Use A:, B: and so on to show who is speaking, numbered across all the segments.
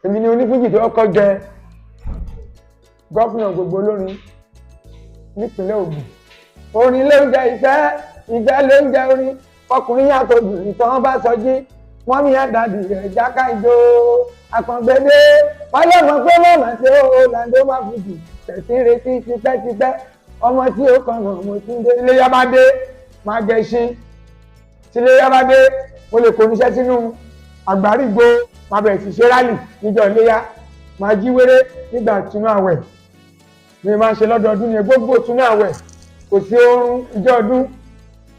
A: èmi ni onífújì tó kọ́ jẹ gọ́fúnà gbogbo olórin nípínlẹ̀ Ògùn. Orin ló ń jẹ ìfẹ́, ìfẹ́ ló ń jẹ orin, ọkùnrin yàtọ̀ obìnrin tán bá sọjí, wọ́n mi àdàdì rẹ̀ jáká ìjó àkàngbédé, wọ́n lè mọ̀ pé mọ̀mọ́ tí ó làǹdó máa fùjì tẹ̀sí retí tipẹ́tipẹ́, ọmọ tí ó kàn náà mo tún dé. Ilé yá bá dé máa jẹ ṣín, tí ilé yá bá dé mo lè kó níṣẹ́ sínú àgbárígbó, máa bẹ̀rẹ̀ sí ṣe rálì níjọ́ iléyá, máa jí wéré nígbà túnú àwẹ̀ ni máa ń ṣe lọ́dọọdún yẹn. Gbogbo túnú àwẹ̀ kò sí oorun ìjọ ọdún,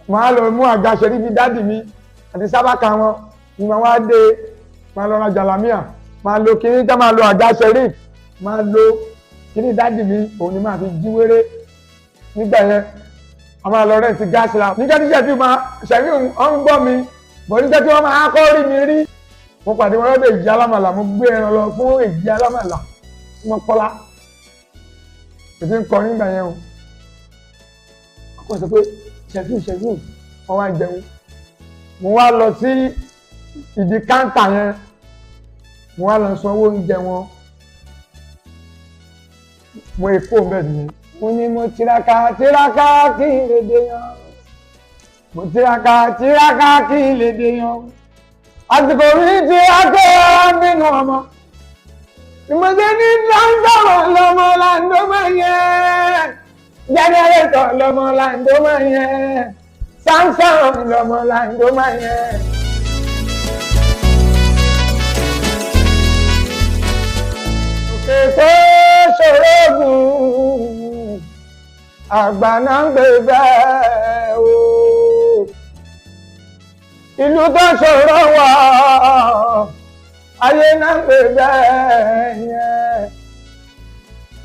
A: máa lọ mú àga ṣe níbi dádì mi àti sábàkà wọn ni máa wá dé, máa lọ ra jàlámíà, máa lo kíní tá máa lo àga ṣẹ̀rí, máa lo kíní dádì mi, òun ni máa fi jí wéré nígbà yẹn. A máa lọ rẹ́ǹtì gáàsì la nígbà tí ṣẹ̀fí ń gbọ́ mi, bọ̀ nígbà tí wọ́n máa kọ́ rí mi rí, mo pàdé wọn lọ́dọ̀ Èjì Alámàlà, mo gbé ẹran lọ fún Èjì Alámàlà mo kọ́lá èdè ń kọ nígbà yẹn o. Akọ́ sọ pé ṣẹ̀fí wọ́n wá jẹun, mo wá lọ sí ìdí káńtà yẹn, mo wá lọ sanwó oúnjẹ wọn, mo èkó bẹ́ẹ̀ nìyẹn. Mo ní mo tiraka kí n lè dé yan, mo tiraka kí n lè dé yan, àsìkò mi ti àtọ́ bínú ọmọ, ìmọ̀jẹ́ ní sáńsọ̀rọ̀ lọ́mọ làǹdó máa yẹn, jẹ́nẹ́rẹ́tọ̀ lọ́mọ làǹdó máa yẹn, sáńsọ̀rọ̀ lọ́mọ làǹdó máa yẹn. Òkè tó ṣòro gùn, àgbà náà ń gbé bẹ́ẹ̀ o. Ìlú tó ṣòro wà, ayé náà ń pè bẹ́ẹ̀ yẹn.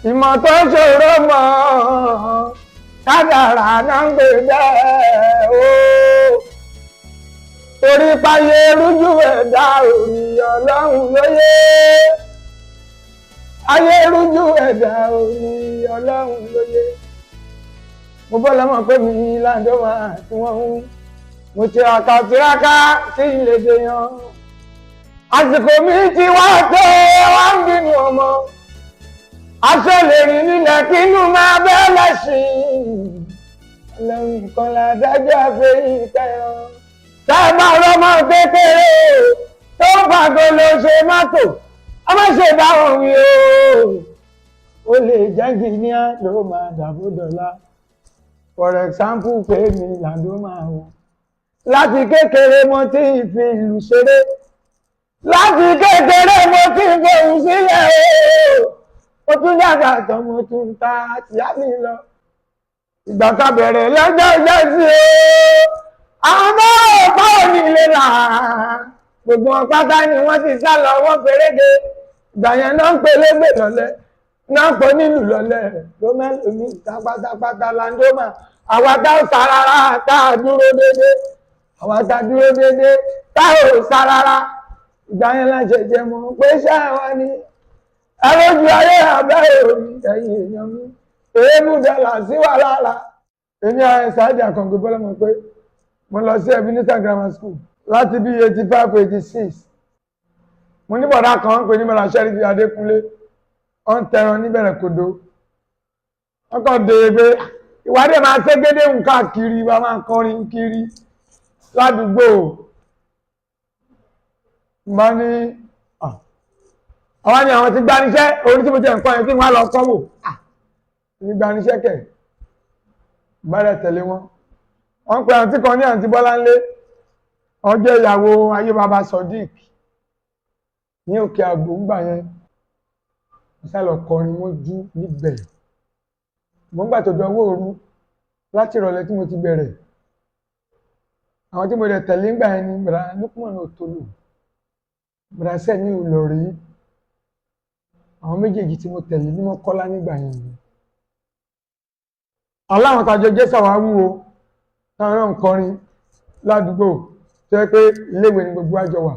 A: Ìmọ̀ tó ṣòro mọ̀, kádàrá náà ń pè bẹ́ẹ̀ o. Torí páyé rújú ẹ̀dá orí Ọlọ́run lóye. Ayé rújú ẹ̀dá orí Ọlọ́run lóye. Mo bọ́ lọ́mọ pé mi láǹdó máa tí wọ́n ń. Mo tiraka kí n lè dé yan, àsìkò mi ti wá tó wá ń bínú ọmọ, aṣọ lè rìn nílẹ̀ kí inú máa bẹ́ẹ̀ lẹ́sìn, Ọlọ́run nìkan ládájọ́ àfẹ́yìn kẹran. Tá ẹ bá rọmọ kékeré tó fàgọ́ ló ṣe mọ́tò, a má ṣe bá wọn wí o lè jẹ́ gíníà ló máa dàbò dọ̀la. For example pé mi làǹdó máa wọ. Láti kékeré mo ti fi ìlú ṣeré, láti kékeré mo ti fohùn sílẹ̀ o, mo tún dàgbà tán mo tún ta tìyá mi lọ. Ìgbà ká bẹ̀rẹ̀ lọ́jọ́ ìjọ́sí o, àwọn ọmọ ọ̀pá òní lè là, gbogbo wọn pátá ni wọ́n ti sá lọ, wọ́n péréde. Ìgbà yẹn náà ń pelégbè lọ́lẹ̀, náà ń pọ̀ nílùú lọ́lẹ̀, ló mẹ́lòmí ìta pátápátá láńdó mà. Àwa tá ò sarara tá a dúró dédé, àwa tá a dúró dédé tá ò sarara. Ìgbà yẹn láṣẹ jẹ mọ́ pé ṣáà wá ní ẹlójú ayé àbẹ́ òní ẹ̀yìn èèyàn mi, èébù dọ́là sí wà lára. Èmi àwọn Saheed Akàngbé Bọ́lá mọ̀ pé mo lọ sí Ebenezer Grammar School láti bí 85-86. Mo ní bọ̀dá kan ń pè ní Mọ́lá Ṣẹ́rífì Adékúnlé, wọ́n ń tẹran níbẹ̀rẹ̀ kodo. Wọ́n kàn dé pé ìwádìí máa ségédé nǹkan kiri, wa máa kọrin kiri ládùúgbò. Bá ní àwọn ni àwọn ti gbaníṣẹ́, orí tí mo jẹ́ nǹkan yẹn kí wọ́n lọ kọ́ wò. Ní gbaníṣẹ́ kẹ̀ bẹ̀rẹ̀ tẹ̀lé wọn. Wọ́n pe àǹtí kan ní àǹtí Bọ́láńlé, wọ́n jẹ́ ìyàwó ayé baba Sodiq ní Òkè Àgbò ńgbà yẹn. Mo sá lọ kọrin mọ́jú níbẹ̀. Mo ń gbà tó dọwọ́ òru láti ìrọ̀lẹ́ tí mo ti bẹ̀rẹ̀. Àwọn tí mo lè tẹ̀lé ńgbà yẹn ni Bàrà Lukman Otolo, Bàrà Sẹ́ni Olórí. Àwọn méjèèjì tí mo tẹ̀lé ní Mọ́kọ́lá nígbà yẹn ni. Aláwọn tàjọ jẹ́ sàwáwú o, táwọn náà ń kọrin ládùúgbò tó yẹ pé iléèwé ni gbogbo àjọ wà.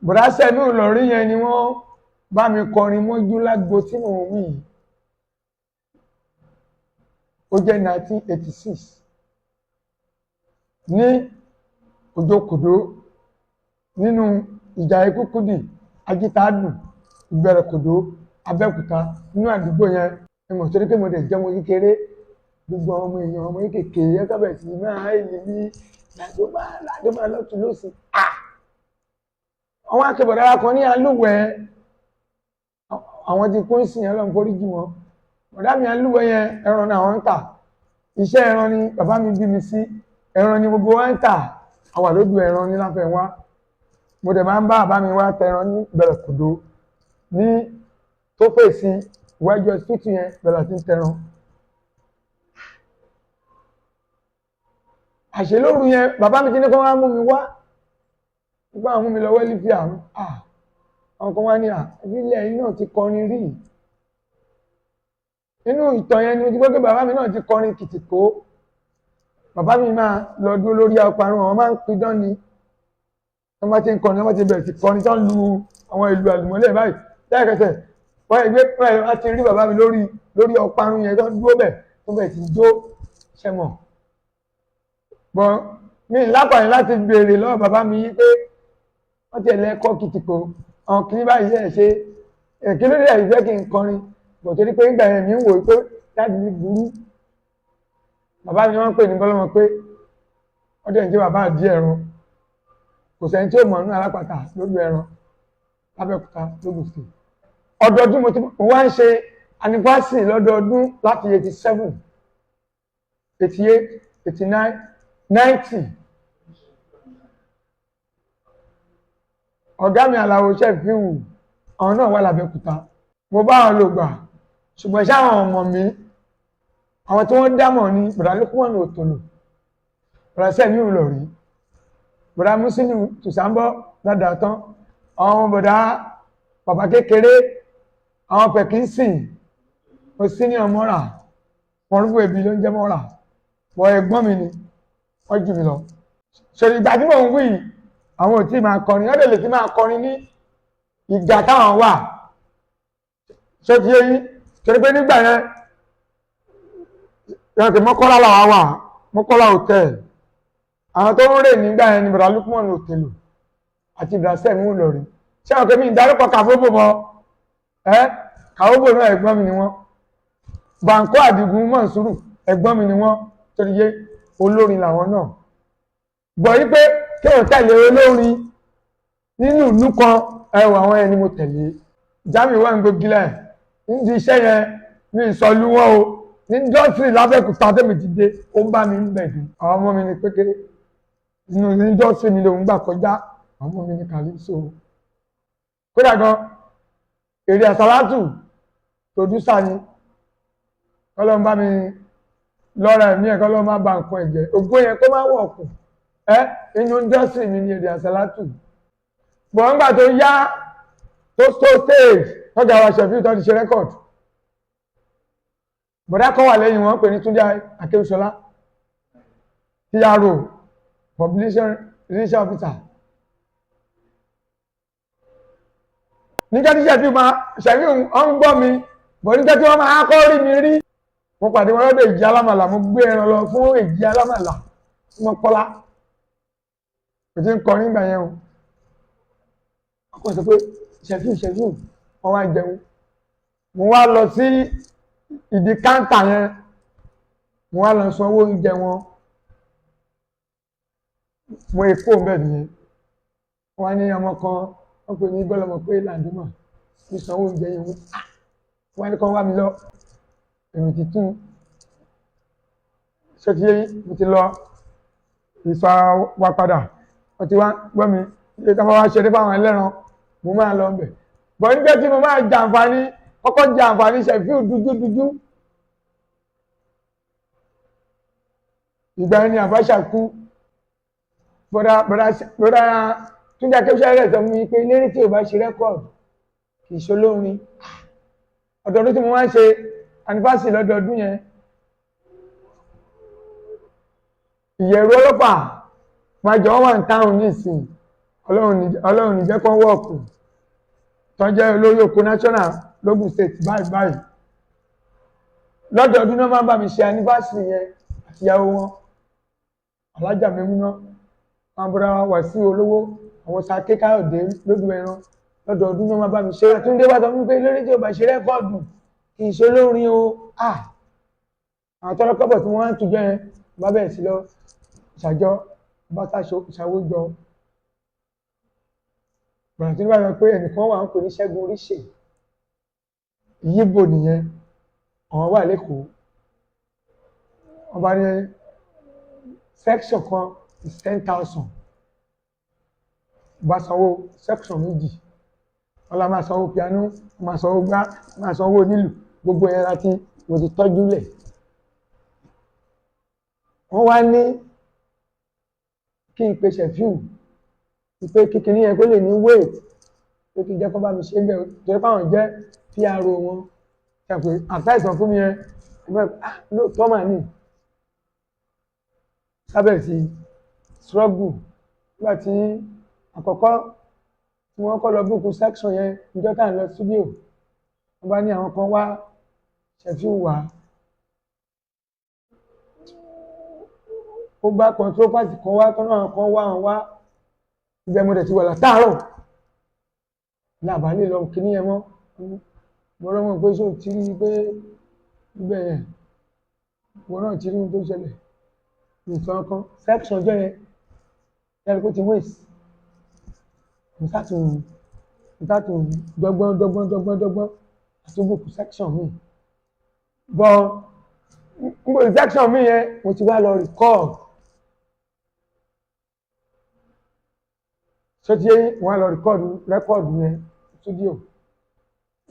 A: Bàrà Sẹ́ni Olórí yẹn ni wọ́n bá mi kọrin mọ́jú lágbo tí mò ń wí. Ó jẹ́ 1986 ní Òjòkòdó nínú ìjà ikú kúdì agítádùn ìbẹ̀rẹ̀ kòdó Abẹ́òkúta nínú àdúgbò yẹn ẹmọ̀ torí pé mo dẹ̀ jẹ́ ọmọ kékeré gbogbo ọmọ èèyàn ọmọ kékeré ẹ̀ka bẹ̀rẹ̀ sí máa èlì ní ládọ́mà lọ́tún lọ́sì àwọn akẹ́bọ̀dára kan ní alúwẹ̀ àwọn ti kún sí yẹn lọ́n forí jì wọn bọ̀dá mi alúwẹ̀ yẹn ẹran náà wọ́n ń tà iṣẹ́ ẹran ni bàbá mi bí mi sí ẹran ni gbogbo wa ń tà àwà lójú ẹran ní Láfẹnwá mo dẹ̀ máa ń bá bàbá mi wá tẹran ní Ìbẹ̀rẹ̀ Kòdó ní tó fèsì iwájú ọsítù yẹn bẹ̀rẹ̀ sí tẹran àṣelóru yẹn bàbá mi ti ní kó wá mú mi wá nígbà àwọn mú mi lọ wẹ́lí fi àrùn àwọn kan wá ní ìbílẹ̀ yìí náà ti kọrin rí nínú ìtàn yẹn ni mo ti gbọ́ pé bàbá mi náà ti kọrin kìtìkó bàbá mi máa lọ dúró lórí ọparun àwọn máa ń pidán ni wọ́n bá ti ń kọrin wọ́n bá ti bẹ̀rẹ̀ sí kọrin tó ń lu àwọn ìlú àlùmọ́lẹ̀ báyìí lẹ́ẹ̀kẹsẹ̀ wọ́n ẹgbẹ́ pẹ̀lú láti rí bàbá mi lórí ọparun yẹn tó dúró bẹ̀ tó bẹ̀ ti jó ṣẹmọ̀ bọ́n mi lápàá láti béèrè lọ́wọ́ bàbá mi yí pé wọ́n ti ẹ̀lẹ́kọ́ kìtìkó àwọn kìíní báyìí ẹ̀ ṣe kí ló dé ẹ̀ fẹ́ kí n kọrin bọ̀ torí pé nígbà yẹn mi ń wò pé láti ní burú bàbá mi wọ́n pè ní bọ́lọ́mọ pé wọ́n dẹ̀ ń jẹ́ bàbá àdí ẹ̀rọ kò sẹ́ni tí ó mọ̀ nínú alápàtà lójú ẹran Lábẹ́òkúta lógùn sí ọdọọdún mo wá ń ṣe anniversary lọ́dọọdún láti 87 88 89 90 ọ̀gá mi Àlàó Ṣẹ́fíù àwọn náà wà Lábẹ́òkúta mo bá wọn lò gbà ṣùgbọ́n sáwọn ọmọ mi àwọn tí wọ́n dámọ̀ ní bọ̀dá Lókùmọ̀nù Òtòlò bọ̀dá Sẹ́mi Ìlọ̀rí bọ̀dá Músínù Tùsàmbọ́ dáadáa tán àwọn bọ̀dá bàbá kékeré àwọn pẹ̀kínsì mo sí ní ọmọrà wọn rúgbò ẹbí ló ń jẹ́ mọ́rà wọ ẹ̀gbọ́n mi ni wọ́n jù mí lọ ṣèlú ìgbà tí mò ń wí àwọn ò tí máa kọrin ọdẹ lè ti máa kọrin ní ìgbà táwọn wà ṣé ti yé yín torí pé nígbà yẹn yàtò Mọ́kọ́lá làwọn wà Mọ́kọ́lá hòtẹ́ẹ̀lì àwọn tó ń rè nígbà yẹn ni bọ̀dá Lókùmọ̀nù Òtòlò àti ìdásẹ́ mú lórí ṣé àwọn kẹ́mí ìdárúkọ Kàfóbò mọ́ Kàfóbò náà ẹ̀gbọ́n mi ni wọ́n Bàǹkó Àdìgún Mọ̀nsúrù ẹ̀gbọ́n mi ni wọ́n torí yé olórin làwọn náà gbọ́ yí pé kí wọ́n tẹ̀lé olórin nínú ìlú kan ẹwà àwọn ẹni mo tẹ̀lé Jamiu wà ń gbógílẹ̀ níbi iṣẹ́ yẹn ní ìsọlú wọn o ní indọ́sírì Lábẹ́òkúta tẹ́mi ti dé ó ń bá mi ń bẹ̀dùn àwọn ọmọ mi ní pékeré nínú indọ́sírì mi lòún gbà kọjá àwọn ọmọ mi ní Calypso kódà gan èrè àsálátù pòdúsà ni kọ́lọ́n bá mi lọ́ra ẹ̀mí ẹ̀ kọ́lọ́n má ba nǹkan ẹ̀jẹ̀ ògbó yẹn kó má wọ̀ kù inú indọ́sírì mi ní èrè àsálátù bọ̀ ńgbà tó yá tó stage tọ́jà wa Ṣẹ̀fíù tó ti ṣe rẹ́kọ̀dù bọ̀dá kọ́ wà lẹ́yìn wọn pè ní Túndé Akéwùsọlá PRO publication relations officer nígbà tí Ṣẹ̀fíù ń gbọ́ mi bọ̀ nígbà tí wọ́n máa kọ́ rí mi rí mo pàdé wọn lọ́dọ̀ Èjì Alámàlà mo gbé ẹran lọ fún Èjì Alámàlà Mọ́kọ́lá kò tí ń kọ nígbà yẹn o ọkọ̀ sọ pé Ṣẹ̀fíù wọ́n wá jẹun mo wá lọ sí ìdí káńtà yẹn mo wá lọ san owó oúnjẹ wọn mo èkó ń bẹ̀ nìyẹn wọ́n ní ọmọ kan wọ́n pè ní bọ́lọ́mọ pé làdúmọ̀ ní sanwó oúnjẹ yẹn wọ́n ní kan wá mi lọ èrò títún ṣé ti yé mo ti lọ ìsọ wa padà wọ́n ti wá gbọ́ mi ilé tí wọ́n wá ṣeré fáwọn ẹlẹ́ran mo máa lọ bẹ̀ bọ̀ nígbà tí mo máa jàǹfààní kọ́kọ́ jàǹfààní Ṣẹ̀fíù dúdú ìgbà ẹni Àbáṣà kú bọ́dá Túndé Akéwùsọlá rẹ̀ sọ fún mi pé eléré tí ò bá ṣe rẹ́kọ̀dù kì í ṣolórin ọdọọdún tí mo máa ń ṣe anniversary lọ́dọọdún yẹn ìyẹ̀rù ọlọ́pàá máa jọ wọ́n wà ní táwọn nísìn Ọlọ́run ní jẹ́ kán wọ́ọ̀kù tó jẹ́ olórí oko national lógùn state báyìí lọ́dọọdún náà máa ń bá mi ṣe anniversary yẹn àti ìyàwó wọn Alájà Mẹ́múná wọn bọ́ra wà sí olówó àwọn Sake Káyọ̀dé lójú ẹran lọ́dọọdún náà máa bá mi ṣe Túndé bá sọ fún mi pé lórí tí o bá ṣe rẹ́kọ̀dù kì í ṣe lórin o àwọn tọ́lọ́kọ́bọ̀ tí wọ́n wá ń tujọ́ yẹn bá bẹ̀rẹ̀ sí lọ ṣàjọ bá ṣàwójọ bàrà tí wọ́n bá yọ pé ẹnìkan wà ń pè ní Ṣẹ́gun Oríṣè yíbò nìyẹn àwọn wà lẹ́kọ̀ọ́ wọ́n bá ní section kan is 10,000 bá sanwó section méjì wọ́n la máa sanwó piano máa sanwó gbá máa sanwó onílù gbogbo yẹn láti mo ti tọ́jú lẹ̀ wọ́n wá ní kí n pe Ṣẹ̀fíù pé kíkiní yẹn kó lè ní weight pé kí n jẹ́ kó bá mi ṣe ń bẹ̀ torí páwọn jẹ́ PRO wọn ṣàpè àtàìsàn fún mi yẹn lóòótọ́ mà ní sábẹ̀ sí struggle nígbà tí àkọ́kọ́ tí wọ́n kọ́ lọ búkú section yẹn níjọ́ tá à ń lọ studio wọ́n bá ní àwọn kan wá Ṣẹ̀fíù wá ó bá controversy kan wá tọ́nà kan wá wọn wá ibẹ̀ mo dẹ̀ ti wà látàárọ̀ làbálẹ̀ lọ kíní yẹn mọ́ mo rọ́mọ̀ pé ṣó ti rí pé ibẹ̀ yẹn mo náà ti rí ohun tó ṣẹlẹ̀ nǹkan kan section ọjọ́ yẹn yẹn kó ti waste mo sátún dọ́gbọ́n àtúbùkù section mi bọ́ n kò section mi yẹn mo ti wá lọ record ṣé tí wọ́n lọ record yẹn studio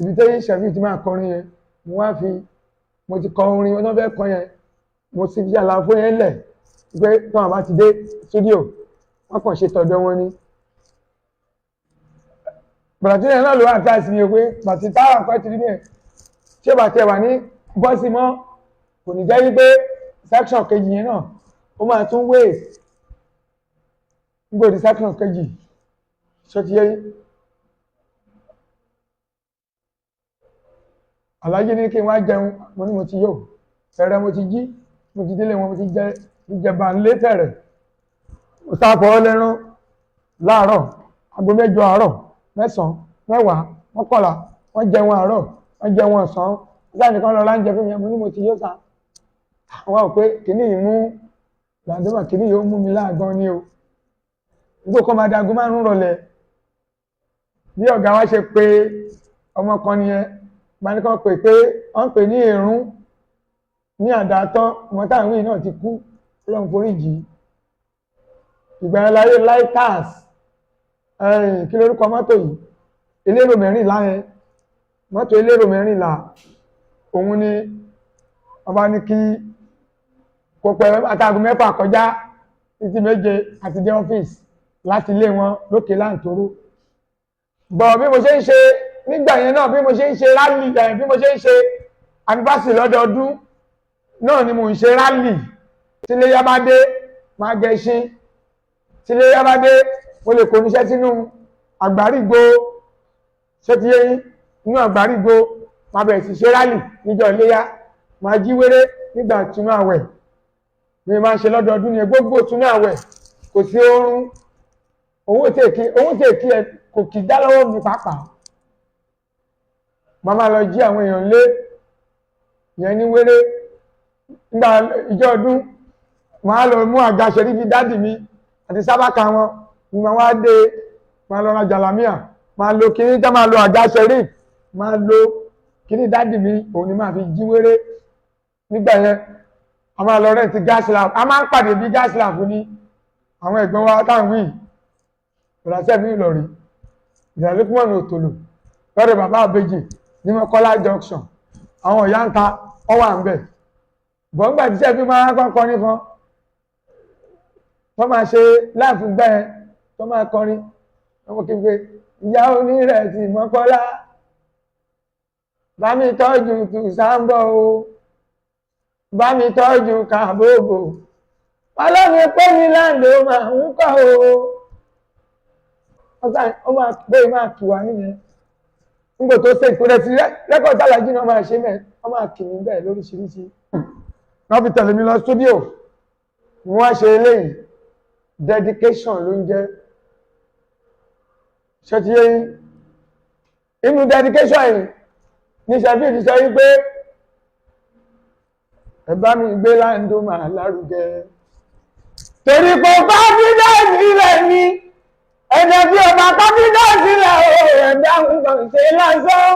A: ibi tẹ́yìn Ṣẹ̀fíù ti máa kọrin yẹn mo ti kọ orin wọn náà fẹ́ kọ yẹn mo sì fi àlàfo yẹn lẹ̀ pé tọ́wọ́n bá ti dé studio wọ́n kàn ṣe tọ̀dọ̀ wọn ni bàtí yẹn náà ló wà ká sí mi pé bàtí táwọn àkọ́ ti rí bẹ́ẹ̀ ṣé bàtí ẹ̀ wà ní bọ́sì mọ́ kò ní jẹ́ wípé section kejì yẹn náà ó máa tún waste nígbòdì section kejì ṣé ti yẹ Aláàjì ní kí n wá jẹun mo ní mo ti yó fẹ̀rẹ̀ mo ti jí mo ti délé wọn mo ti jẹba ńlé tẹ̀rẹ̀ mo sáfọ́ lẹ́rán láàárọ̀ aago 8 àárọ̀ 9 10 11 wọ́n jẹun àárọ̀ wọ́n jẹun ọ̀sán láti kan lọ láńjẹ fún mi mo ní mo ti yó sa àwọn ò pé kìíní yìí mú làdúrà kìíní yìí ó mú mi láàgán ní o nígbà kan máa di aago 5 rọ̀lẹ́ bí ọ̀gá wa ṣe pé ọmọ kan nìyẹn máa ní kan pè pé wọ́n pè ní èrún ní àdátọ́ ọmọ táwọn yìí náà ti kú Ọlọ́run foríjì ìgbà yẹn láyé lighters kí lórúkọ mọ́tò yìí elérò mẹ́rìnlá yẹn mọ́tò elérò mẹ́rìnlá òun ni ọba ní kí kò pẹ́ àtàgùn 6 kọjá títí 7 àti dé ọ́fíìsì láti ilé wọn lókè láǹtóró bọ̀ bí mo ṣe ń ṣe nígbà yẹn náà bí mo ṣe ń ṣe rálì bí mo ṣe ń ṣe anniversary lọ́dọọdún náà ni mo ń ṣe rálì tí iléyá bá dé máa gẹṣin tí iléyá bá dé mo lè kó níṣẹ́ sínú àgbárígo ṣé ti yé yín inú àgbárígo máa bẹ̀rẹ̀ sí ṣe rálì níjọ́ iléyá máa jí wéré nígbà túnú àwẹ̀ mi máa ń ṣe lọ́dọọdún ní gbogbo túnú àwẹ̀ kò sí oorun owó tèkí ẹ kò kì í dá lọ́wọ́ mi pàápàá màá máa lọ jí àwọn èèyàn lé yẹn ní wéré nígbà ìjọ ọdún màá lọ mú àga ṣẹ̀rífì dádì mi àti sábàkà wọn ni màá wá dé màá lọ ra jàlámíà màá lo kíní tá máa lo àga ṣẹ̀rífì màá lo kíní dádì mi òun ni màá fi jí wéré nígbà yẹn a máa lọ rẹ́ǹtì gas lamp a máa ń pàdé bí gas lamp ní àwọn ẹ̀gbọ́n wa táwọn wí ìrọ̀lẹ́sẹ̀ mi Ìlọrin ìdàlẹ́kùnmọ̀nà òtòlò lọ́dọ̀ bàbá àbèjì ní Mọ́kọ́lá junction àwọn ìyá ń ta ọwà ń bẹ̀ bọ́ǹgbà tí sẹ́fí máa kọ́kọ́ nìkan tó máa ṣe láàfù gbẹ́ ẹ tó máa kọrin ọmọ kékeré ìyá onírẹ̀sì Mọ́kọ́lá bá mi tọ́jú Tùsàmbọ̀ o bá mi tọ́jú Kàbóbò ọlọ́mi pé mi láǹdó máa ń kọ́ o máa pé máa kì wá nìyẹn nígbà tó ṣe ìkórè sí rẹ́kọ̀dì Aláàjì náà máa ṣe mẹ́ wọ́n máa kì mí bẹ́ẹ̀ lóríṣiríṣi wọ́n fi tẹ̀lé mi lọ stúdíò wọ́n á ṣe eléyìí dedication ló ń jẹ́ ṣe ti yé inú dedication yìí ní Sheffield sọ wípé ẹ bá mi gbé Landoma lárugẹ torí kò confidence ilẹ̀ ni ẹ̀jẹ̀ tí ọba confidence ilẹ̀ o ẹ̀dá nǹkan ṣe lásán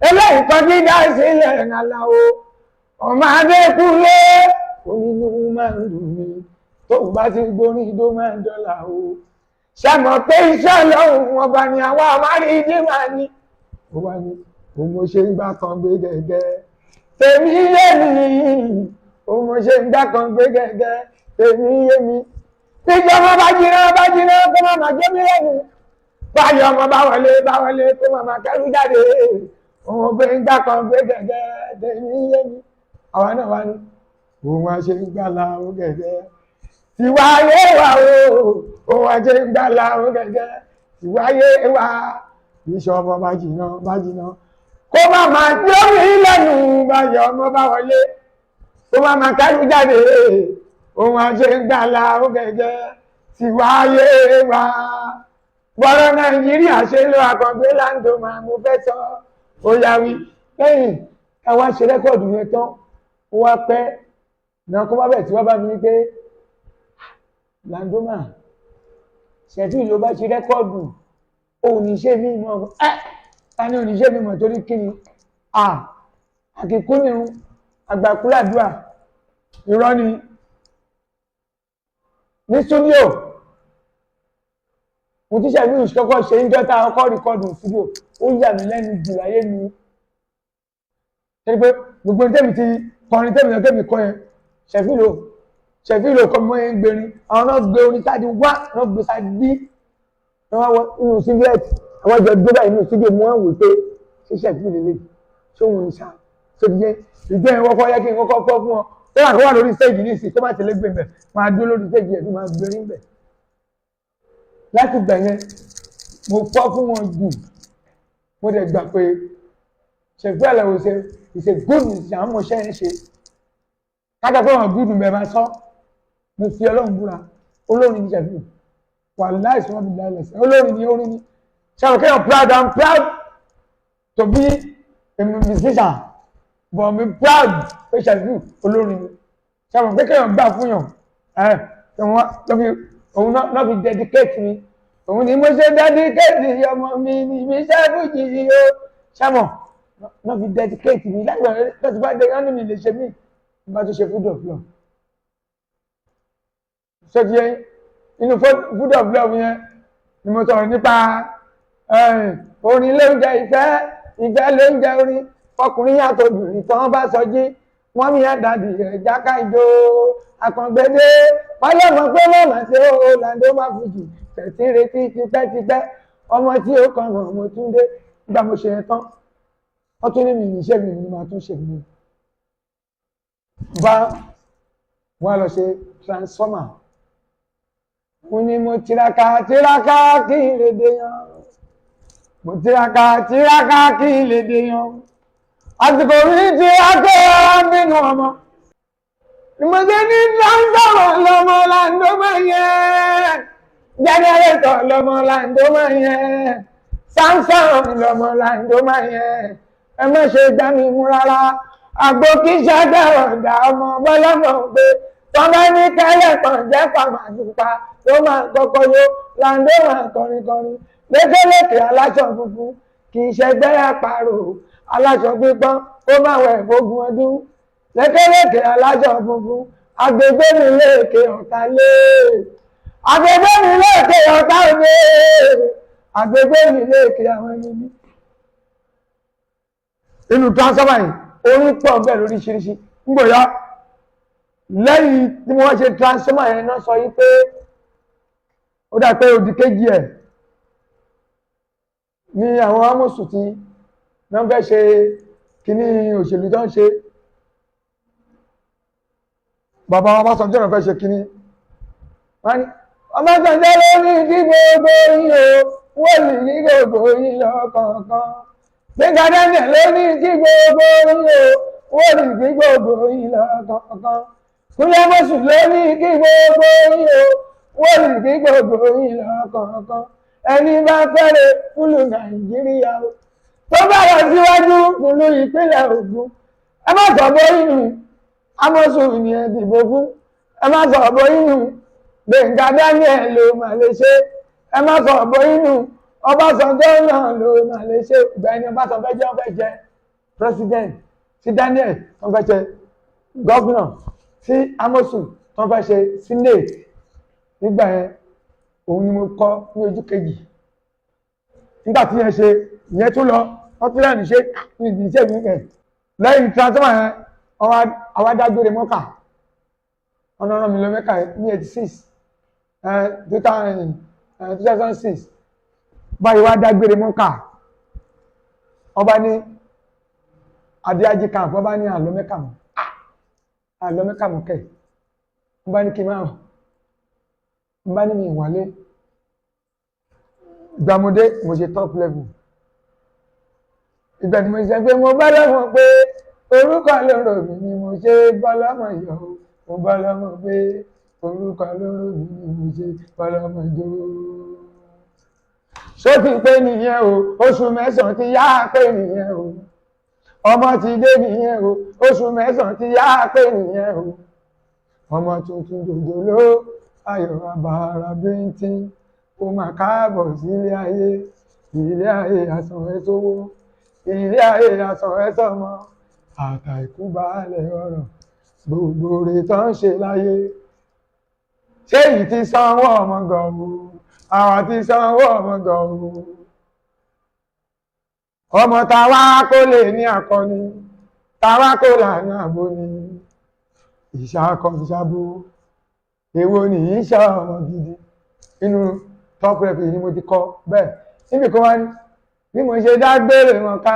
A: eléyìí confidence ilẹ̀ aláwo ọmọ Adékúnlé onínú máa ń dùn mí tó bá ti gbórí ìdó máa ń dọ́là o ṣàmọ̀ pé iṣẹ́ lọ́hùn ọba ni àwọn àmárídé máa ní ó wá ní òun mo ṣe ń gbà kan gbé gẹ́gẹ́ tèmi yé mi òun mo ṣe ń gbà kan gbé gẹ́gẹ́ tèmi yé mi tíjọba bá jiná kó má má jẹ́ mi lẹ́nu báyọ̀ ọmọ bá wọlé kó má má kẹ́rù jáde òun gbé ń gbà kan gbé gẹ́gẹ́ tèmi yé mi àwa náà wá ní òun wá ṣe ń gbà láwọn gẹ́gẹ́ tiwáyé wa o òun wá ṣe ń gbà láwọn gẹ́gẹ́ tiwáyé wa ìṣọ̀bọ bá jìnnà kó má má jẹ́ mi lẹ́nu báyọ̀ ọmọ bá wọlé kó má má kẹ́rù jáde òun àṣẹ ń gbà láwọn gẹ́gẹ́ tiwáyé wa bọ́rọ̀ Nàìjíríà ṣe ló àkàngbé Landoma mo fẹ́ sọ ó yá wí lẹ́yìn káwá ṣe rẹ́kọ̀dù yẹn tán ó wá pẹ́ náà kó bá bẹ̀ tí wọ́n bá mi pé Landoma Sheffield ló bá ṣe rẹ́kọ̀dù òun ní ṣe mí mọ́ ta ni òun ní ṣe mí mọ́ torí kí ni àkíkú nírun àgbàkúràdúà irọ́ ni ní stúdíò mo ti Sheffield kọ́kọ́ ṣe ń jọ́ta ọkọ̀ rìkọ́dù stúdíò ó yà mí lẹ́nu jù láyé mi pé gbogbo tẹ́mi ti kọrin tẹ́mi lọ tẹ́mi kọ́ yẹn Sheffield kọ́ mọ́ yẹn gbèrin àwọn náà gbé orin sáàdì wá náà gbé sáàdì bí wọ́n wá inú singlet àwọn ìjọ gbé báyìí inú stúdíò mú wọn wò pé ṣé Sheffield lè ṣé òun ṣá ṣé ti jẹ́ ìjọ yẹn wọ́kọ́ yẹ kí n kọ́kọ́ fọ́ fún wọn tó wà kó wà lórí stage ní ìsìn tó má tẹ̀lé gbé bẹ̀ máa dúró lórí stage yẹn tó máa gbérí bẹ̀ láti gbà yẹn mo fọ́ fún wọn jù mo dẹ̀ gbà pé Sheffield àlẹ́ ṣe ìṣe good musician àwọn ọmọọṣẹ́ yẹn ṣe kájà pé wọn gúdùn bẹ́ẹ̀ máa sọ mo fi Ọlọ́run búra olórin ní Sheffield wà láìsí wọn bí láìlẹ̀sẹ̀ olórin ní orin ní ṣàwọn kéèyàn proud I'm proud to be a musician but I'm proud pé Sheffield olórin ní ṣàwọn kéèyàn gbà fún yàn òun náà fi dedicate mi òun ni mo ṣe dedicate ọmọ mi ní mi ṣe fújì yìí ó ṣàmọ̀ náà fi dedicate mi láti bá dé ọ́nà mi lè ṣe mí bá tó ṣe food of love ṣé ti yẹn inú food of love yẹn ni mo sọ̀rọ̀ nípa orin lóúnjẹ ìfẹ́ lóúnjẹ orin ọkùnrin yàtọ̀ obìnrin tí wọ́n bá sọ jí wọ́n mi àdàdì ẹ̀jáká ìjó àkàngbédé wáyé mọ̀ pé mọ̀mọ́ ṣe ó Landoma fújì tẹ̀sí retí tipẹ́tipẹ́ ọmọ tí ó kàn mọ̀ mo tún dé nígbà mo ṣe yẹn tán wọ́n tún ní mi níṣẹ́ mi ni màá tún ṣe mi bá wọn lọ ṣe transformer mo ní mo tiraka kí n lè dèyàn mo tiraka kí n lè dèyàn àsìkò mi ti akẹ́ nínú ọmọ ìmọ̀jẹ́ ní transformer lọ́mọ Landoma yẹn jẹ́nẹ́rétọ̀ lọ́mọ Landoma yẹn Samsung lọ́mọ Landoma yẹn ẹ má ṣe gbá mi mú rárá àgbo kí ṣàdáwọ̀ ọ̀dà ọmọ bọ́lọ́mọ pé tọ́mọ ní kẹ́lẹ́ kan jẹ́ pàmàdùpá ló máa kọ́kọ́ yó Landoma kọrinkọrin lékèlékè aláṣọ funfun kì í ṣẹgbẹ́ àparò aláṣọ pípọ́n ó máa wẹ̀ fógun ọdún lékèlékè aláṣọ funfun agbègbè mi léèké ọ̀tá lé agbègbè mi léèké ọ̀tá lé agbègbè mi léèké àwọn ẹni ní. inú transformer yìí orin pọ̀ bẹ́ẹ̀ lóríṣiríṣi ń gbòyà lẹ́yìn tí wọ́n ṣe transformer yẹn náà sọ yí pé ó dà pé òdì kejì ẹ̀ ní àwọn amósù tí wọ́n fẹ́ ṣe kíní òṣèlú tó ń ṣe bàbá wọn bá sọ jẹ́ fẹ́ ṣe kíní wọ́n ní Ọbásanjọ́ ló ní kí gbogbo yín o wọ́n lè ní gbogbo yín lọ kọ̀ọ̀kan Gbénga Daniel ló ní kí gbogbo yín o wọ́n lè kí gbogbo yín lọ kọ̀ọ̀kan Kúnlé Mọ́sù ló ní kí gbogbo yín o wọ́n lè kí gbogbo yín lọ kọ̀ọ̀kan ẹni bá fẹ́rẹ̀ fúlù Nàìjíríà o tó bá lọ síwájú fúlù ìpínlẹ̀ Ògùn ẹ má sọ bóyínú Amosun ni ẹ dìbò fún ẹ má sọ bóyínú Gbẹ̀ngà Daniel ló mà lè ṣe ẹ má sọ bóyínú Ọbásanjọ́ náà ló mà lè ṣe ìgbà ẹni Ọbásanjọ́ fẹ́ jẹ president tí Daniel wọ́n fẹ́ ṣe governor tí Amosun wọ́n fẹ́ ṣe senate nígbà yẹn òun ni mo kọ́ ní ojú kejì nígbà tí yẹn ṣe ìyẹn tó lọ wọ́n tún lẹ́nu ṣe ní ìdíṣẹ́ mi kẹ̀ lẹ́yìn transformer yẹn àwa dágbére mọ́kà ọ̀nà ọ̀nà mi lọ mẹ́kà ní 2006 báyìí wá dágbére mọ́kà ọba ní adéájí kan ọba ní àlọ́ mẹ́kà mọ́ kẹ̀ ọba ní kí n máa bá ní mi ìwálé ìgbàmọdé mo ṣe top level ìgbà tí mo ṣe pé mo bá lọ́mọ pé orúkọ lóró mi ni mo ṣe bọ́lọ́mọ yọ mo bọ́lọ́mọ pé orúkọ lóró mi ni mo ṣe bọ́lọ́mọ jọ sófì pé nìyẹn o oṣù mẹ́sàn-án ti yá pé nìyẹn o ọmọ ti dé nìyẹn o oṣù mẹ́sàn-án ti yá pé nìyẹn o ọmọ tuntun jòjòló ayọ̀ àbàrà bíntín ó máa káàbọ̀ sí ilé ayé asàn ẹ sówó ilé ayé asàn ẹ sọmọ àtàìkú baálẹ̀ ọ̀rọ̀ gbogbo rẹ̀ tó ń ṣe láyé ṣé èyí ti sanwó ọmọ gọ̀ọ̀bù àwọn ti sanwó ọmọ gọ̀ọ̀bù ọmọ tàwa kó lè ní akọni tàwa kó lànà àbò ni ìṣàkọ̀ṣàbò èwo ni yìí ṣe ọmọ gidi inú top rep ni mo ti kọ bẹ́ẹ̀ níbi kan wá ní bí mo ṣe dágbére wọn ká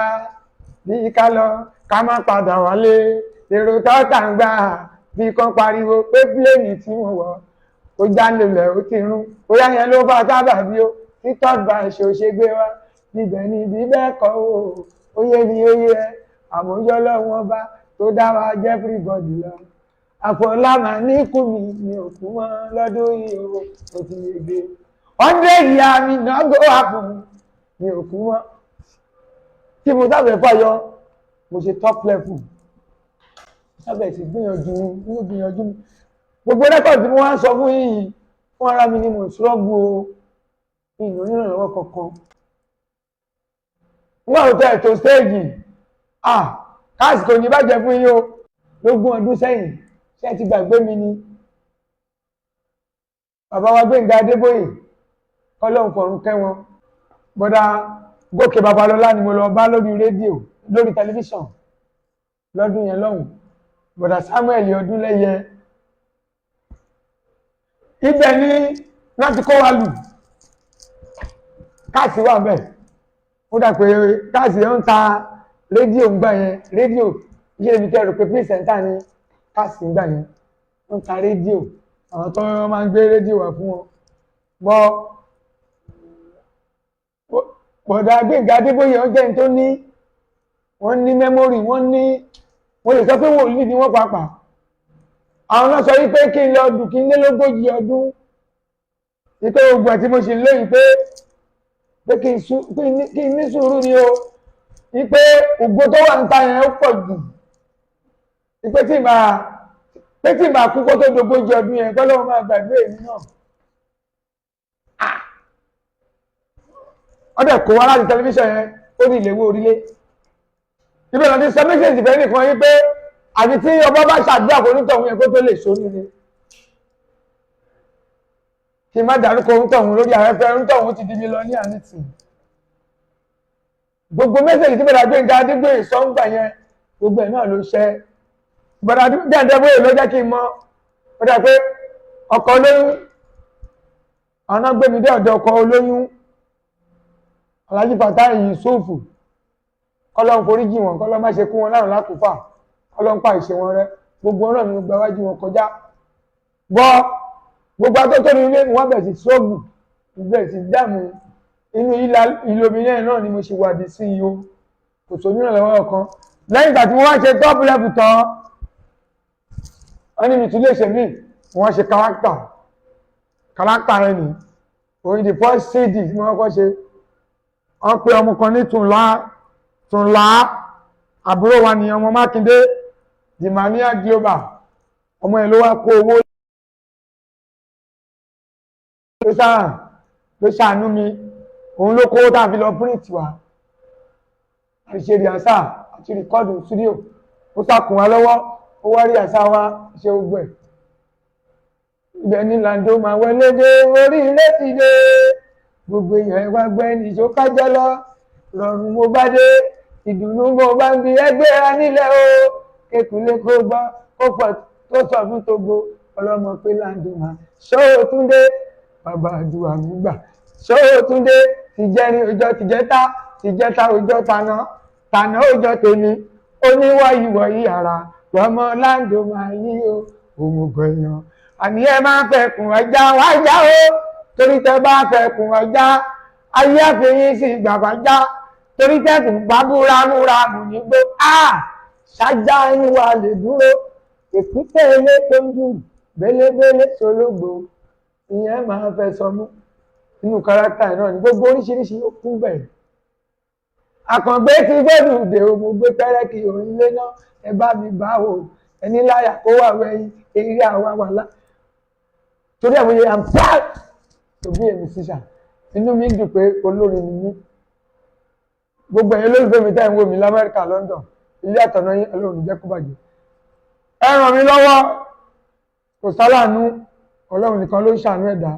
A: bí ká lọ ká má padà wálé èrò tọ́ta ń gbà bí kan pariwo pé pílẹ̀nì tí mo wọ̀ ó já lulẹ̀ ó ti rún bóyá yẹn ló bá sábà bí ó tí third batch ò ṣe gbé wá níbẹ̀ ni ibi bẹ́ẹ̀ kọ́ ó yé ni ó yé ẹ àmójọ́ lọ́wọ́n bá tó dá wa jẹ́ everybody lọ àfọlámà ní kú mi ò kú mọ́ lọ́dún yìí ó ti yege 100 years mi náà go happen mi ò kú mọ́ tí mo sábẹ̀ fàyọ mo ṣe top level sábẹ̀ sì gbìyànjú gbogbo rẹ́kọ̀dì tí mo wá ń sọ fún yìí fún ara mi ni mo ṣọ́gbù o ìlú onírànlọ́wọ́ kankan wọ́n ò tẹ́ ètò stéèjì káàsì kò ní bàjẹ́ fún yín o lógún ọdún sẹ́yìn ṣé ti gbàgbé mi ni bàbá wa Gbénga Adébóyè kọ́lọ́hún fọ̀run kẹ́wọn bọ́dá Gòkè Babalọ́lá ni mo lọ bá lórí rédíò lórí tẹlifíṣàn lọ́dún yẹn lọ́hùn bọ́dá Samuel Ọdúnlẹ́yẹ ibẹ̀ ni láti kó wa lù káàsì wà bẹ́ẹ̀ ó dà pé káàsì ń ta rédíò ń gbà yẹn rédíò iṣẹ́ ibi tẹ́ rò pé pírísẹ̀ńtà ni káàsì ń gbà yẹn ń ta rédíò àwọn tó máa ń gbé rédíò wá fún wọn bọ̀dà Gbénga Adébóyè wọ́n jẹ́ tó ní wọ́n ní mẹ́mórì wọ́n lè sọ pé wòlíì ni wọ́n pàápàá àwọn náà sọ wípé kí n lọ dùn kí n lé lógójì ọdún wípé ogun àti mo sì lóyìn pé kí n ní sùúrù ni o wípé ògbó tó wà ń ta yẹn ó pọ̀ jù wípé tí màá kú kó tó dogójì ọdún yẹn kọ́ lọ́wọ́ máa gbàgbé èmi náà. ọdẹ kò wá láti tẹlifíṣàn yẹn ó ní ìléwó orílẹ̀ ibẹ̀ lọ́dí sọ méjèèjì fẹ́ nìkan yí pé àti tí ọba bá ṣàdúrà kò ní tọ̀hún yẹn kó tó lè sóní ni kí n má dárúkọ ń tọ̀hún lórí afẹ́fẹ́ ń tọ̀hún ti di mílíọ̀nìyà nítì gbogbo méjèèjì tí bọ̀dà Gbénga Adébóyè sọ́ngbà yẹn gbogbo ẹ̀ náà ló ṣẹ́ bọ̀dà Gbénga Adébóyè ló jẹ́ kí n mọ̀ ó dà pé ọkọ olóyún àwọn náà gbé mi dé ọ̀dọ̀ ọkọ olóyún Alhaji Fatai Yusufu kọ́lọ́n foríjì wọn kọ́lọ́n má ṣe kú wọn láàrùn lákùúfà kọ́lọ́n pa ìṣe wọn rẹ gbogbo ọ̀rọ̀ mi gba wájú wọn kọjá bọ́ gbogbo atótó ní ilé wọn bẹ̀rẹ̀ sí ṣọ́ọ̀bù bẹ̀rẹ̀ sí dààmú inú ìlòmínà náà ni mo ṣe wà dé sí i o kò tó nínú lọ́wọ́ kan lẹ́yìn ìgbà tí mo wá ṣe top level tán wọ́n ní mi tún lè ṣe mí wọ́n ṣe kárátà rẹ nìyí òun the first CD tí wọ́n kọ́ ṣe wọ́n pe ọmọ kan ní Tùnlá àbúrò wa nìyẹn ọmọ Mákindé the Mania Global ọmọ ẹ̀ ló wá kó owó ló ṣàánú mi òun ló kó tá a fi lọ print wa àṣẹ rìásà àti rìkọ́dù studio ó sàkùn wa lọ́wọ́ ó wá rí àṣà wa ṣe gbogbo ẹ̀ ibẹ̀ ní Lando máa wọlé dé orí ilé ti dé gbogbo èèyàn wá gbẹ́ ní ìṣó kájọ́ lọ rọrùn mo bá dé ìdùnnú mo bá ń bi ẹgbẹ́ ra nílẹ̀ o kékulé kó gbọ́ ó pọ̀ tó sọ fún Togo ọlọ́mọ pé Lando máa ṣọ́ọ́ Túndé bàbá àdúrà mi gbà ṣọ́ọ́ Túndé ti jẹ́rin ọjọ́ ti jẹ́ta ọjọ́ tàná ọjọ́ tèmi oníwọ̀yíwọ̀yí ara lọ́mọ Lando máa yí o òmùgọ̀ èèyàn àní ẹ máa fẹ̀kùn ọjà wájà o torí tẹ bá fẹ̀kùn ọjà ayé àfihàn sí gbàgbàjá torí tẹ̀kùn gbàbúramúramù nígbó ṣájà yín wà lè dúró èkúté ilé tó ń dùn bélébélé sológbò ìyẹn máa fẹ́ sọmú nínú kárátà náà ní gbogbo oríṣiríṣi ó kún bẹ́ẹ̀. Àkàngbé ti gbẹ́dù dè o mo gbé pẹ́rẹ́kì òun ilé náà ẹ bá mi bá o ẹni láyà kó wà wẹ̀yìn eré àwa wà lá. Torí àwọn yẹn I'm proud to be a musician. Inú mi ń dùn pé olórin ni mí. Gbogbo ẹ̀yin olólùfẹ́ mi táyà ń wò mí l'Amẹ́ríkà London ilé àtọ̀nà yín Ọlọ́run jẹ́ kó bàjẹ́. Ẹ ràn mí lọ́wọ́ kò sálàánú Ọlọ́run nìkan ló ń ṣàánú ẹ̀dá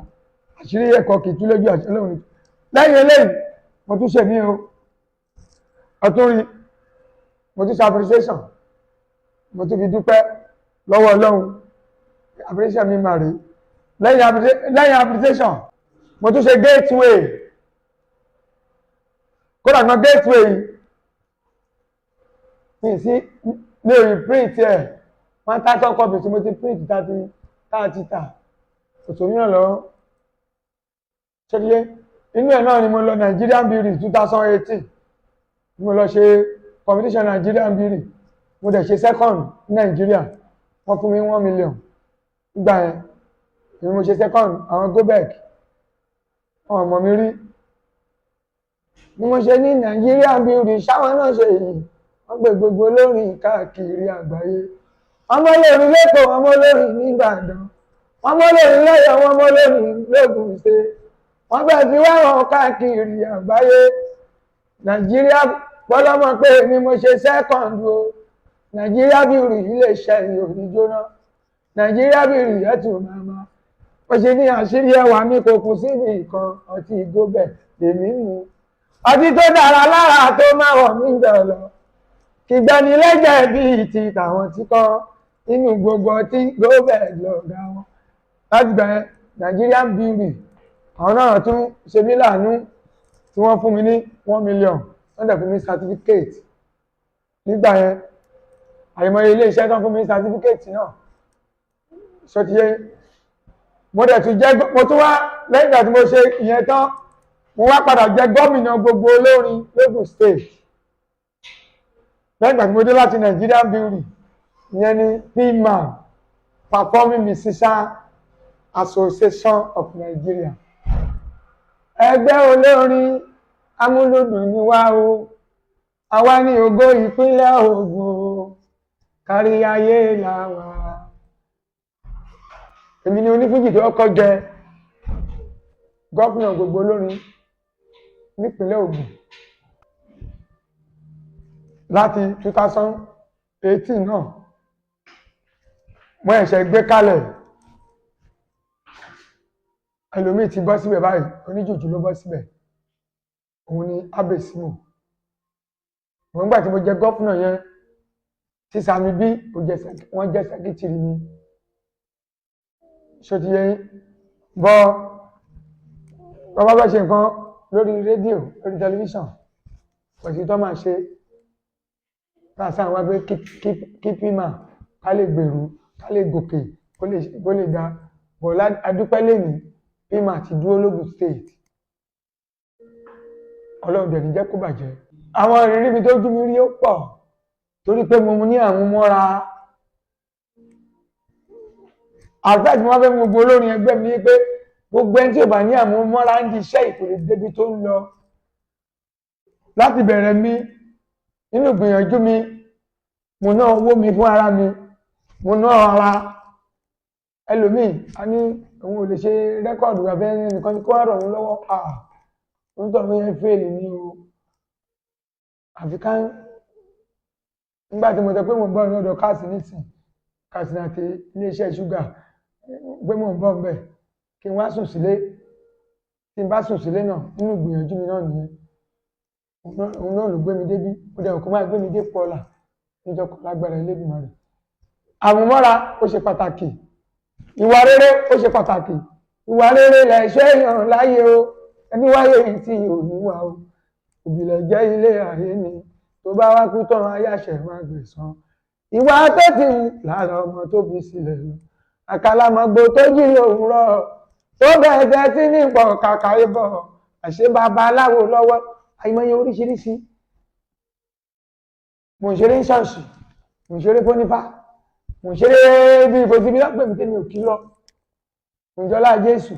A: àṣírí ẹ̀kọ́ kì í tú lójú àti Ọlọ́run nìkan. Lẹ́yìn eléyìí mo tún ṣe mí o ọtún rí mo tún ṣe appreciation mo tún fi dúpẹ́ lọ́wọ́ Ọlọ́run appreciation mi mà rí lẹ́yìn appreciation mo tún ṣe gateway kódà kan gateway mi sí ní orí print ẹ̀ wọ́n tá tọ́ kọ́pì tí mo ti print táàtì òtò mìíràn lọ́wọ́ ṣẹ́dílé inú ẹ̀ náà ni mo lọ Nigerian Beauty 2018 mo lọ ṣe competition Nigerian Beauty mo dẹ̀ ṣe second ní Nigeria wọ́n fún mi 1 million nígbà yẹn èmi mo ṣe second àwọn Gobek wọn mọ̀ mi rí ni mo ṣe ní Nigerian Beauty ṣáwọn náà ṣe yìí wọ́n gbé gbogbo olórin káàkiri àgbáyé ọmọ olórin lẹ́kọ̀ọ́ ọmọ olórin nígbàdàn ọmọ olórin lẹ́yọ̀ ọmọ olórin lógùn ṣe wọ́n bẹ̀ fi wá wọn káàkiri àgbáyé Nàìjíríà pọ́lọ́mọ pé ni mo ṣe second o Nàìjíríà Beauty ilé iṣẹ́ ìròyìn jóná Nàìjíríà Beauty ẹ̀tù màmá mo ṣe ní àṣírí ẹwà mi kò kù síbi ìkan ọtí Gobek lèmi mú ọtí tó dára lára tó máa wọ̀ mí jọ lọ kìgbẹ́ni lẹ́jẹ̀ bíi ti tàwọn tí kọ́ nínú gbogbo ọtí Gobek lọ̀gá wọn láti bẹ̀rẹ̀ Nigerian Beauty àwọn náà tún ṣe mí láàánú tí wọ́n fún mi ní 1 million wọ́n dẹ̀ fún mi certificate nígbà yẹn àyèmọye ilé iṣẹ́ tán fún mi certificate náà ṣọtiyé mo dẹ̀ tún jẹ́ mo tún wá lẹ́yìn ìgbà tí mo ṣe ìyẹn tán mo wá padà jẹ́ gómìnà gbogbo olórin lógùn state lẹ́yìn ìgbà tí mo dé láti Nigerian Beauty ìyẹn ni PMAN Performing Musician Association of Nigeria ẹgbẹ́ olórin amúlùdùn ni wá o àwa ní ògo ìpínlẹ̀ Ògùn kárí ayé làwà èmi ni onífújì tó kọ́ jẹ gọ́fìnà gbogbo olórin nípínlẹ̀ Ògùn láti 2018 náà mo ẹ̀ṣẹ̀ gbé kalẹ̀ ẹlòmíì ti bọ́ síbẹ̀ báyìí oníjùjú ló bọ́ síbẹ̀ òun ni Abesimo wọ́n gbà tí mo jẹ gọ́fìnà yẹn tí Sami bí wọ́n jẹ́ sẹ́kítìrì mi ṣòtìyẹ bọ́ bá bá ṣe nǹkan lórí rédíò lórí tẹlifíṣàn pẹ̀sì tó máa ṣe láàṣà wá pé kí PMAN ká lè gbèrú ká lè gòkè kó lè ga bọ̀ adúpẹ́ lẹ́nìí PMAN ti dúró lógùn state Ọlọ́run dẹ̀ ní jẹ́ kó bàjẹ́ àwọn ìrírí mi tó jú mi rí ó pọ̀ torí pé mo ní àwọn mọ́ra àfẹ́ tí wọ́n fẹ́ gbogbo olórin ẹgbẹ́ mi ní pé gbogbo ẹni tí ò bá ní àmúmọ́ra ń di iṣẹ́ ìkòlè débi tó ń lọ. Láti bẹ̀rẹ̀ mi nínú ìgbìyànjú mi, mo ná owó mi fún ara mi, mo ná ara ẹlòmíì a ní òun ò lè ṣe rẹ́kọ̀dù àbẹ́ nìkan ní kó wá rọ̀ mí lọ́wọ́. Ń tọ́ mi yẹn fèèlì ní o. Àfi ká nígbà tí mo sọ pé mo ń bọ̀ lọ́dọ̀ káàsì nísìn, káàsì àti iléeṣẹ́ ṣúgà pé mo ń bọ̀ ńbẹ̀ kí n wá sùn sílé. Tí n bá sùn sílé náà nínú ìgbìyànjú mi náà nìyẹn. Òun náà ló gbé mi débí, ó dẹ̀ kó máa gbé mi dé pọ́là níjọ́ kan lágbára Elédùmarè. Àmúmọ́ra ó ṣe pàtàkì, ìwà rere ó ṣe pàtàkì. Ìwà rere lẹ̀ṣọ́ èèyàn láyé o, ẹni wáyé yìí tí ò ní wà o. Òbílẹ̀ jẹ́ ilé ayé ni, tó bá wá kú tán ayáṣẹ máa gbẹ̀san. Ìwà tó ti wù lára ọmọ tó bí sílẹ̀ lọ. Àkàlàmọ̀gbò tó jí òwúrọ̀ tó bẹ̀ẹ̀ tí ní pọ̀ kàkà ibọ̀. Àṣé babaláwo lọ́wọ́ àìmọye oríṣiríṣi. Mo ń ṣeré ń ṣọ́ọ̀ṣì, mo ń ṣeré fónífá, mo ń ṣeré bí ìfòsí bí lápẹ̀ mi tẹ́mi ò kí lọ. Mo ń jọlá Jésù,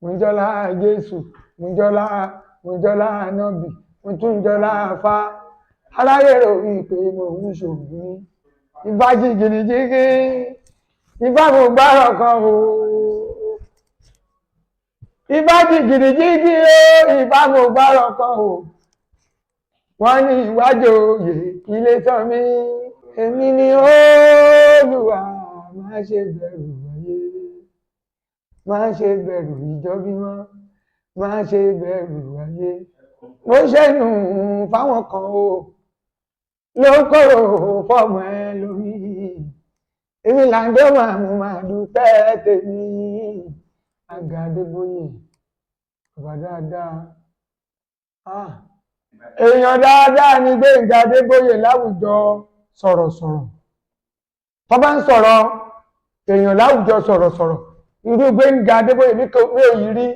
A: mo ń jọlá Jésù, mo ń jọlá Ànábì, mo tún ń jọlá Afá. Aráyé rò wí pé mo ń ṣògùn ní. Ìbá jìgìrìjìgì, ìbá mo gbárọ̀ kan o. Ìbá jìgìrìjìgì o, ìbá mo gbárọ̀ kan o. Wọ́n ní ìwájú òye ilé tán mi. Èmi ni Olúwa, má ṣe bẹ̀rù ayé. Má ṣe bẹ̀rù ìjọ mímọ́, má ṣe bẹ̀rù ayé. Mo ṣẹ́nu fáwọn kan o, ló kóró fọ́mọ ẹ lórí. Èmi là ń gbé màmú máa dúpẹ́ tèmi. Àga Adébóyè, bàbá dáadáa. Èèyàn dáadáa ni Gbénga Adébóyè láwùjọ sọ̀rọ̀sọ̀rọ̀. Tó bá ń sọ̀rọ̀ èèyàn láwùjọ sọ̀rọ̀sọ̀rọ̀, irú Gbénga Adébóyè mi ò yí rí.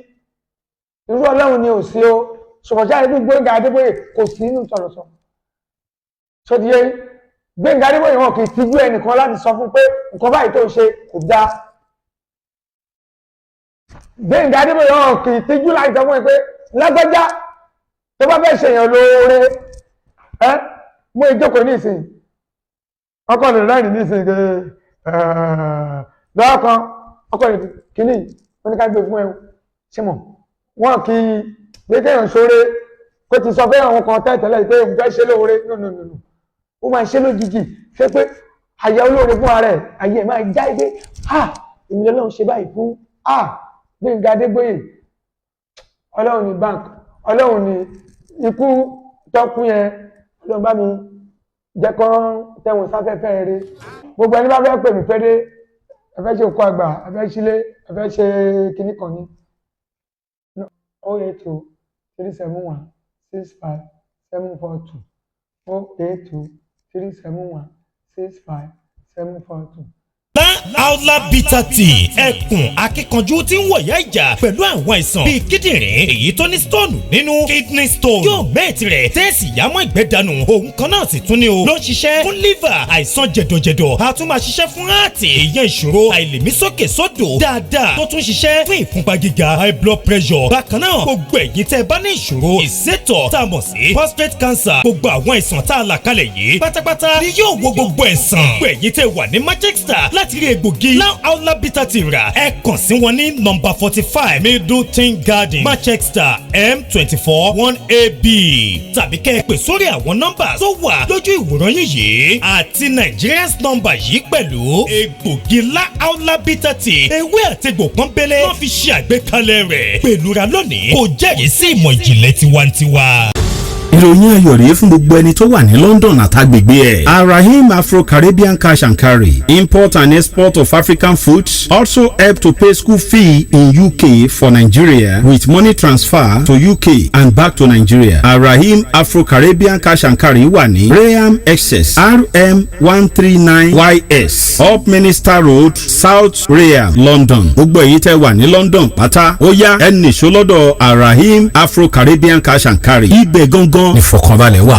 A: Irú Ọlọ́run ni ò sí o. Ṣùgbọ́n irú Gbénga Adébóyè kò sí nínú sọ̀rọ̀sọ̀rọ̀. Ṣòdìyẹ Gbénga Adébóyè wọn kì í tijú ẹnìkan láti sọ fún pé nǹkan báyìí tó ṣe kò dáa. Gbénga Adébóyè wọn kì í tijú láti sọ fún ẹ pé lágbájá tó bá fẹ́ ṣèyàn lóore mú ìjókòó ní ìsìn ọkọ̀ lè rẹ́rìn ní ìsìn lọ́ọ̀kan ọkọ̀ lè kìíní wọ́n ní ká gbé fún ẹ̀hún ṣe mọ̀ wọ́n kì í gbé kéèyàn ṣoore kó ti sọ fẹ́ àwọn kan tẹ́tẹ́lẹ̀ pé òun fẹ́ ṣe lóore nùnùnùnù ó máa ṣe lójijì ṣe pé àyà olóore fún ara ẹ̀ àyè ẹ̀ máa já ẹ pé èmi lọ́lọ́run ṣe báyìí fún Gbénga Adébóyè Ọlọ́run ní bank Ọlọ́run ní ikú tọ́kún yẹn Ọlọ́run bá mi jẹ́ kọ́ tẹ̀wọ̀n sáfẹ́fẹ́ rere gbogbo ẹni bá fẹ́ pè mí fẹ́rẹ́ ẹfẹ́ ṣe òkú àgbà ẹfẹ́ sílé ẹfẹ́ ṣe kinní kan ní 082 371 65 742 082 371 65 742.
B: Aula Bitter Tea ẹkùn akíkanjú tí ń wọ̀yá ìjà pẹ̀lú àwọn àìsàn bíi kíndìnrín èyí tó ní stone nínú kidney stone yóò mẹ́ẹ̀tì rẹ̀ tẹ́ẹ̀sì yámọ́ ìgbẹ́ dànù òun kan náà sì tún ní o ló ń ṣiṣẹ́ fún liver àìsàn jẹ̀dọ̀jẹ̀dọ̀ a tún máa ṣiṣẹ́ fún heart èèyàn ìṣòro àìlèmí sókè sódò dáadáa tó tún ṣiṣẹ́ fún ìfúnpá gíga high blood pressure bákan náà gbogbo ẹ̀yin tẹ́ bá ní ìṣòro ìsétọ̀ tá a mọ̀ sí prostate cancer gbogbo àwọn àìsàn tá a là kalẹ̀ yìí pátápátá ni yóò wo gbogbo ẹ̀sán gbogbo ẹ̀yin tẹ́ wà ní Manchester láti rí egbògi Aula Bitter Tea rà ẹ kàn sí wọn ní nọ́mbà 45 Middleton Garden Manchester M24 1AB tàbí kẹ́ ẹ pè sórí àwọn nọ́mbà tó wà lójú ìwòran yín yìí àti Nigerians nọ́mbà yìí pẹ̀lú egbògi Aula Bitter Tea ewé àtegbò pọ́nbélé wọ́n fi ṣe àgbékalẹ̀ rẹ̀ pẹ̀lúra lónìí kò jẹ́rìí sí ìmọ̀ ìjìnlẹ̀ tiwantiwa.
C: ìròyìn ayọ̀ rèé fún gbogbo ẹni tó wà ní London àtàgbègbè ẹ̀. Arahim Afro-Caribbean Cash and Carry import and export of African foods also help to pay school fee in UK for Nigeria with money transfer to UK and back to Nigeria. Arahim Afro-Caribbean Cash and Carry wà ní Graham Excess RM 139YS Up Minister Road South Graham London. gbogbo èyí tẹ́ wà ní London pátá ó yá ẹnì ṣọlọ́dọ̀ Arahim Afro-Caribbean Cash and Carry ibẹ̀ gangan ìfọ̀kànbalẹ̀ wà.